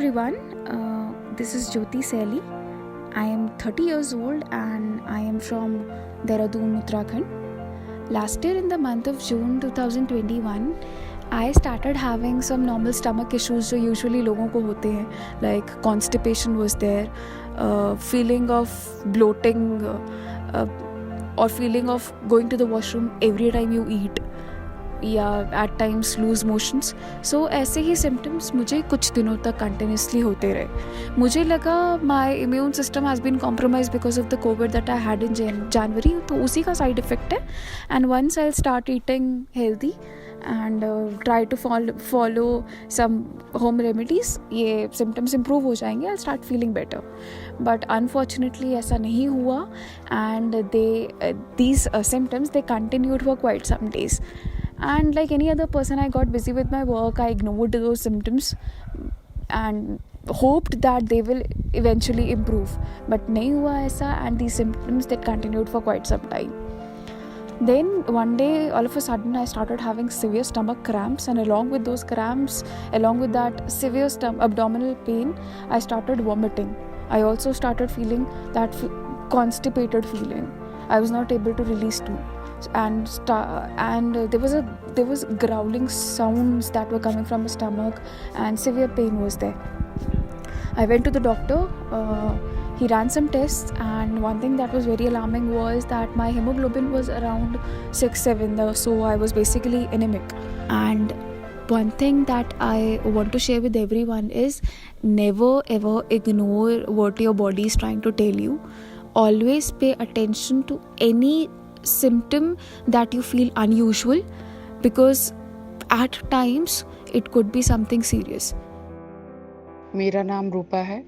everyone, this is Jyoti Saili. I am 30 years old and I am from Dehradun, Uttarakhand. Last year in the month of June 2021, I started having some normal stomach issues जो usually लोगों को होते हैं, like constipation was there, feeling of bloating or feeling of going to the washroom every time you eat, या eight times loose motions. सो ऐसे ही symptoms मुझे कुछ दिनों तक कंटिन्यूसली होते रहे. मुझे लगा my immune system has been compromise because of the covid that I had in January, तो उसी का साइड इफेक्ट है. And once I start eating healthy and try to follow some home remedies, ये symptoms improve हो जाएंगे, I start feeling better. But unfortunately ऐसा नहीं हुआ and these symptoms they continued for quite some days. And like any other person, I got busy with my work. I ignored those symptoms and hoped that they will eventually improve. But nahi hua aisa, and these symptoms that continued for quite some time. Then one day, all of a sudden, I started having severe stomach cramps, and along with those cramps, along with that severe abdominal pain, I started vomiting. I also started feeling that constipated feeling. I was not able to release stool. And there was growling sounds that were coming from my stomach, and severe pain was there. I went to the doctor. He ran some tests, and one thing that was very alarming was that my hemoglobin was around 6-7, so I was basically anemic. And one thing that I want to share with everyone is never ever ignore what your body is trying to tell you. Always pay attention to any symptom that you feel unusual, because at times it could be something serious. मेरा नाम रूपा है.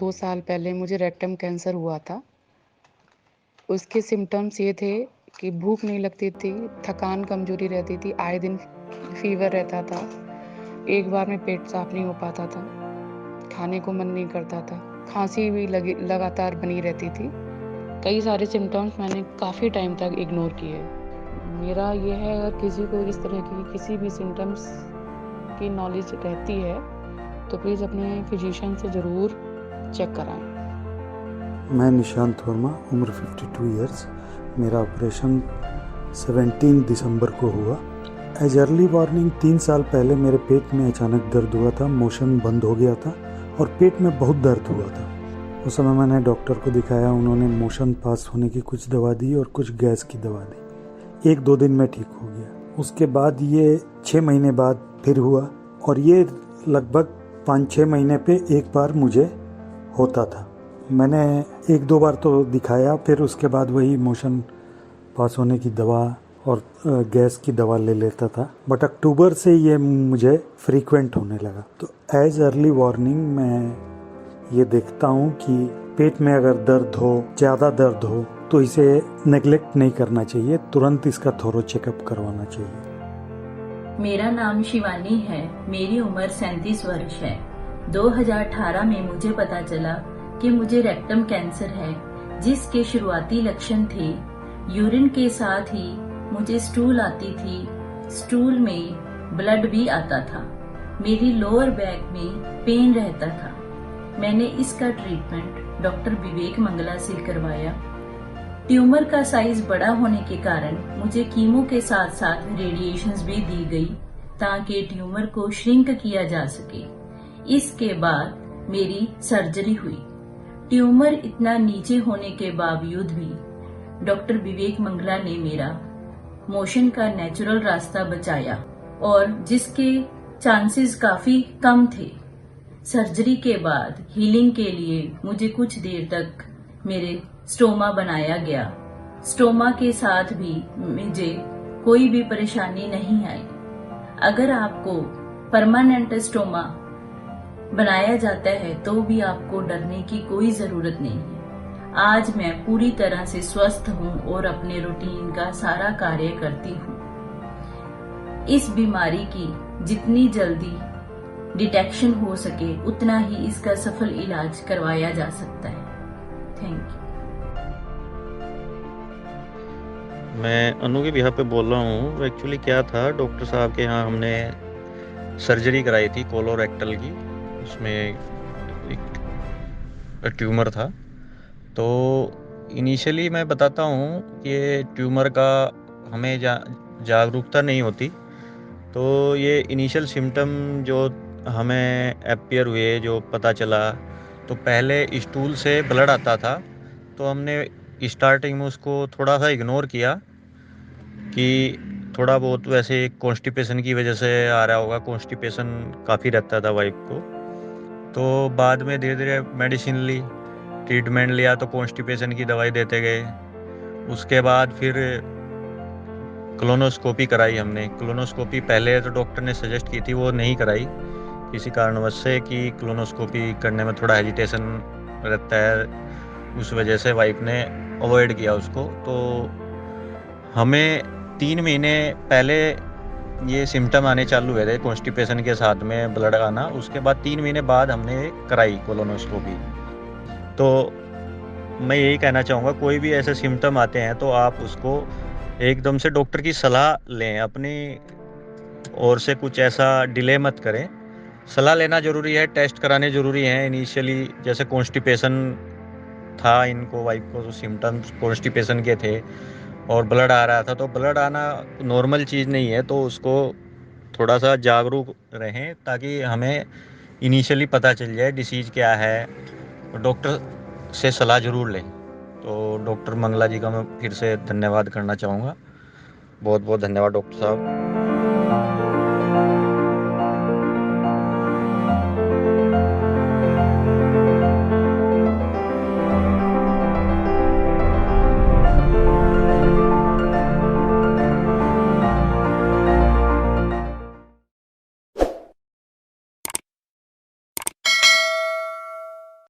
2 साल पहले मुझे rectum cancer हुआ था. उसके symptoms ये थे कि भूख नहीं लगती थी, थकान कमजोरी रहती थी, आए दिन फीवर रहता था, एक बार में पेट साफ नहीं हो पाता था, खाने को मन नहीं करता था, खांसी भी लगातार बनी रहती थी. कई सारे सिम्टम्स मैंने काफ़ी टाइम तक इग्नोर किए. मेरा ये है, अगर किसी को इस तरह की किसी भी सिम्टम्स की नॉलेज रहती है तो प्लीज़ अपने फिजिशियन से ज़रूर चेक कराएं. मैं निशांत वर्मा, उम्र 52 इयर्स. मेरा ऑपरेशन 17 दिसंबर को हुआ. एज अर्ली वार्निंग 3 साल पहले मेरे पेट में अचानक दर्द हुआ था, मोशन बंद हो गया था और पेट में बहुत दर्द हुआ था. उस समय मैंने डॉक्टर को दिखाया. उन्होंने मोशन पास होने की कुछ दवा दी और कुछ गैस की दवा दी. 1-2 दिन में ठीक हो गया. उसके बाद ये 6 महीने बाद फिर हुआ, और ये लगभग 5-6 महीने पे एक बार मुझे होता था. मैंने 1-2 बार तो दिखाया, फिर उसके बाद वही मोशन पास होने की दवा और गैस की दवा ले लेता था. बट अक्टूबर से ये मुझे फ्रीक्वेंट होने लगा. तो एज अर्ली वार्निंग मैं ये देखता हूँ कि पेट में अगर दर्द हो, ज़्यादा दर्द हो, तो इसे नेग्लेक्ट नहीं करना चाहिए, तुरंत इसका थोरो चेकअप करवाना चाहिए. मेरा नाम शिवानी है. मेरी उम्र 37 वर्ष है. 2018 में मुझे पता चला कि मुझे रेक्टम कैंसर है, जिसके शुरुआती लक्षण थे यूरिन के साथ ही मुझे स्टूल आती थी, स्टूल में ब्लड भी आता था, मेरी लोअर बैक में पेन रहता था. मैंने इसका ट्रीटमेंट डॉक्टर विवेक मंगला से करवाया. ट्यूमर का साइज बड़ा होने के कारण मुझे कीमो के साथ साथ रेडिएशंस भी दी गई ताकि ट्यूमर को श्रिंक किया जा सके. इसके बाद मेरी सर्जरी हुई. ट्यूमर इतना नीचे होने के बावजूद भी डॉक्टर विवेक मंगला ने मेरा मोशन का नेचुरल रास्ता बचाया, और जिसके चांसेस काफी कम थे. सर्जरी के बाद हीलिंग के लिए मुझे कुछ देर तक मेरे स्टोमा बनाया गया. स्टोमा के साथ भी मुझे कोई भी परेशानी नहीं आई. अगर आपको परमानेंट स्टोमा बनाया जाता है तो भी आपको डरने की कोई जरूरत नहीं है. आज मैं पूरी तरह से स्वस्थ हूँ और अपने रूटीन का सारा कार्य करती हूँ. इस बीमारी की जितनी जल्दी डिटेक्शन हो सके उतना ही इसका सफल इलाज करवाया जा सकता है. Thank you. मैं अनु के बिहाफ पे बोल रहा हूँ. एक्चुअली क्या था, डॉक्टर साहब के यहाँ हमने सर्जरी कराई थी कोलोरेक्टल की, उसमें एक ट्यूमर था। तो इनिशियली मैं बताता हूँ कि ये ट्यूमर का हमें जागरूकता नहीं होती। तो ये इनिशियल सिम्टम जो हमें अपीयर हुए, जो पता चला, तो पहले स्टूल से ब्लड आता था। तो हमने स्टार्टिंग में उसको थोड़ा सा इग्नोर किया कि थोड़ा बहुत वैसे कॉन्स्टिपेशन की वजह से आ रहा होगा, कॉन्स्टिपेशन काफ़ी रहता था वाइफ को। तो बाद में धीरे धीरे मेडिसिन ली, ट्रीटमेंट लिया, तो कॉन्स्टिपेशन की दवाई देते गए। उसके बाद फिर कोलोनोस्कोपी कराई हमने। कोलोनोस्कोपी पहले तो डॉक्टर ने सजेस्ट की थी, वो नहीं कराई किसी कारणवश से, कि कोलोनोस्कोपी करने में थोड़ा हेजिटेशन रहता है, उस वजह से वाइफ ने अवॉइड किया उसको। तो हमें 3 महीने पहले ये सिम्टम आने चालू हुए थे, कॉन्स्टिपेशन के साथ में ब्लड आना। उसके बाद 3 महीने बाद हमने कराई कोलोनोस्कोपी। तो मैं यही कहना चाहूँगा, कोई भी ऐसे सिम्टम आते हैं तो आप उसको एकदम से डॉक्टर की सलाह लें, अपनी ओर से कुछ ऐसा डिले मत करें। सलाह लेना ज़रूरी है, टेस्ट कराने ज़रूरी हैं। इनिशियली जैसे कॉन्स्टिपेशन था इनको, वाइफ को, तो सिम्टम्स कॉन्स्टिपेशन के थे और ब्लड आ रहा था। तो ब्लड आना नॉर्मल चीज़ नहीं है, तो उसको थोड़ा सा जागरूक रहें ताकि हमें इनिशियली पता चल जाए डिसीज़ क्या है। तो डॉक्टर से सलाह ज़रूर लें। तो डॉक्टर मंगला जी का मैं फिर से धन्यवाद करना चाहूँगा। बहुत बहुत धन्यवाद डॉक्टर साहब।